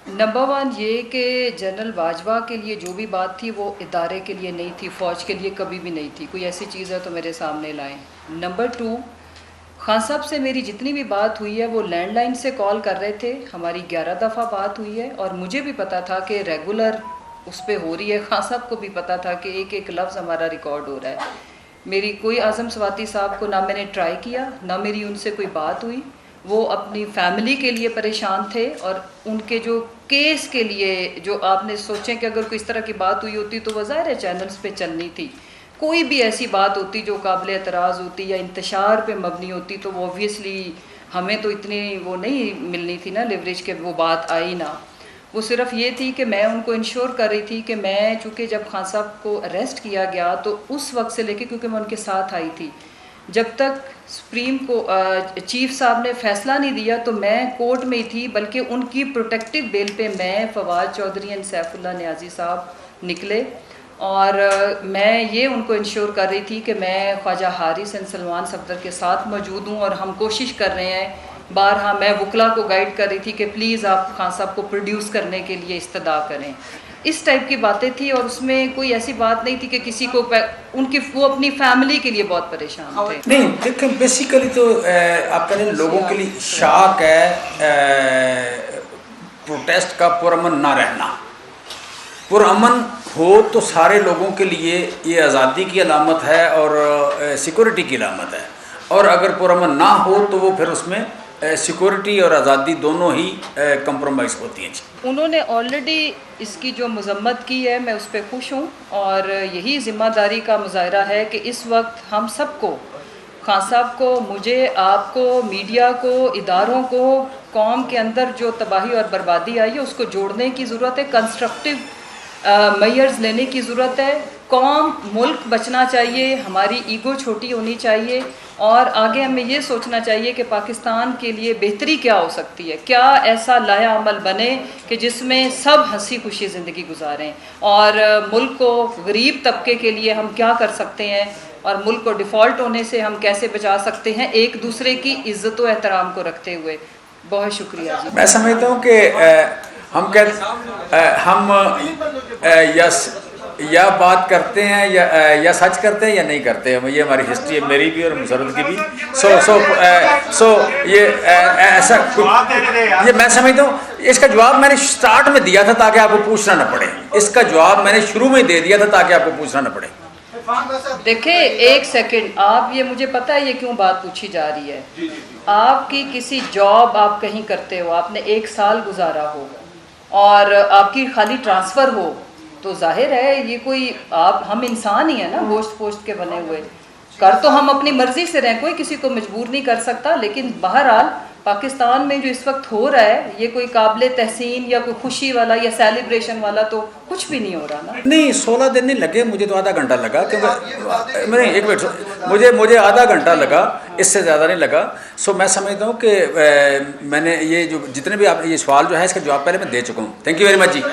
Number one ये कि general Bajwa के लिए जो भी बात थी वो इदारे के लिए नहीं थी, फ़ौज के लिए कभी भी नहीं थी। कोई ऐसी चीज़ है तो मेरे सामने लाएं। नंबर टू, खान साहब से मेरी जितनी भी बात हुई है वो लैंडलाइन से कॉल कर रहे थे। हमारी 11 दफ़ा बात हुई है और मुझे भी पता था कि रेगुलर उस पर हो रही है। खान साहब को भी पता था कि एक एक लफ्ज़ हमारा रिकॉर्ड हो रहा है। मेरी कोई आज़म स्वाति साहब को ना मैंने ट्राई किया, ना मेरी उनसे कोई बात हुई। वो अपनी फैमिली के लिए परेशान थे और उनके जो केस के लिए जो आपने सोचें कि अगर कोई इस तरह की बात हुई होती तो वह ज़ाहिर है चैनल्स पे चलनी थी। कोई भी ऐसी बात होती जो काबिल एतराज़ होती या इंतशार पे मबनी होती तो वो ऑब्वियसली हमें तो इतनी वो नहीं मिलनी थी ना लिवरेज के, वो बात आई ना। वो सिर्फ ये थी कि मैं उनको इंश्योर कर रही थी कि मैं चूँकि जब खान साहब को अरेस्ट किया गया तो उस वक्त से लेके, क्योंकि मैं उनके साथ आई थी, जब तक सुप्रीम को चीफ साहब ने फैसला नहीं दिया तो मैं कोर्ट में ही थी। बल्कि उनकी प्रोटेक्टिव बेल पे मैं, फवाद चौधरी एंड सैफुल्ला नियाजी साहब निकले और मैं ये उनको इंश्योर कर रही थी कि मैं ख्वाजा हारिस एंड सलमान सफदर के साथ मौजूद हूँ और हम कोशिश कर रहे हैं। बारहा मैं वकला को गाइड कर रही थी कि प्लीज़ आप खान साहब को प्रोड्यूस करने के लिए इस्तदा करें। इस टाइप की बातें थी और उसमें कोई ऐसी बात नहीं थी कि किसी को उनकी वो अपनी फैमिली के लिए बहुत परेशान थे। नहीं देखिए, बेसिकली तो आप कह रहे हैं लोगों के लिए शाक है प्रोटेस्ट का पुरअमन ना रहना। पुरअमन हो तो सारे लोगों के लिए ये आज़ादी की अलामत है और सिक्योरिटी की अलामत है, और अगर पुरअमन ना हो तो वो फिर उसमें सिक्योरिटी और आज़ादी दोनों ही कंप्रोमाइज़ होती हैं। उन्होंने ऑलरेडी इसकी जो मजम्मत की है मैं उस पर खुश हूँ और यही ज़िम्मेदारी का मुजाहरा है कि इस वक्त हम सबको, खान साहब को, मुझे, आपको, मीडिया को, इदारों को, कौम के अंदर जो तबाही और बर्बादी आई है उसको जोड़ने की ज़रूरत है। कंस्ट्रक्टिव मेयर्स लेने की ज़रूरत है। कौम, मुल्क बचना चाहिए, हमारी ईगो छोटी होनी चाहिए और आगे हमें ये सोचना चाहिए कि पाकिस्तान के लिए बेहतरी क्या हो सकती है, क्या ऐसा लाया अमल बने कि जिसमें सब हंसी खुशी ज़िंदगी गुजारें, और मुल्क को गरीब तबके के लिए हम क्या कर सकते हैं और मुल्क को डिफ़ॉल्ट होने से हम कैसे बचा सकते हैं, एक दूसरे की इज़्ज़त व एहतराम को रखते हुए। बहुत शुक्रिया जी। मैं समझता हूँ कि हम या बात करते हैं या सच करते हैं या नहीं करते हैं। ये हमारी हिस्ट्री है, मेरी भी और मुसरत की भी। ये ऐसा ये मैं समझता हूँ, इसका जवाब मैंने स्टार्ट में दिया था ताकि आपको पूछना न पड़े। इसका जवाब मैंने शुरू में दे दिया था ताकि आपको पूछना न पड़े। देखिए एक सेकंड, आप ये, मुझे पता है ये क्यों बात पूछी जा रही है। आपकी किसी जॉब आप कहीं करते हो, आपने 1 साल गुजारा हो और आपकी खाली ट्रांसफ़र हो तो जाहिर है ये कोई, आप, हम इंसान ही है ना, गोश्त पोश्त के बने हुए। कर तो हम अपनी मर्जी से रहें, कोई किसी को मजबूर नहीं कर सकता। लेकिन बहरहाल पाकिस्तान में जो इस वक्त हो रहा है ये कोई काबिल तहसीन या कोई खुशी वाला या सेलिब्रेशन वाला तो कुछ भी नहीं हो रहा ना। नहीं, 16 दिन नहीं लगे, मुझे तो आधा घंटा लगा, क्योंकि मैंने एक मिनट, मुझे आधा घंटा लगा, इससे ज़्यादा नहीं लगा। सो मैं समझता हूँ कि मैंने ये जो जितने भी आप ये सवाल जो है इसका जवाब पहले मैं दे चुका हूँ। Thank you very much ji.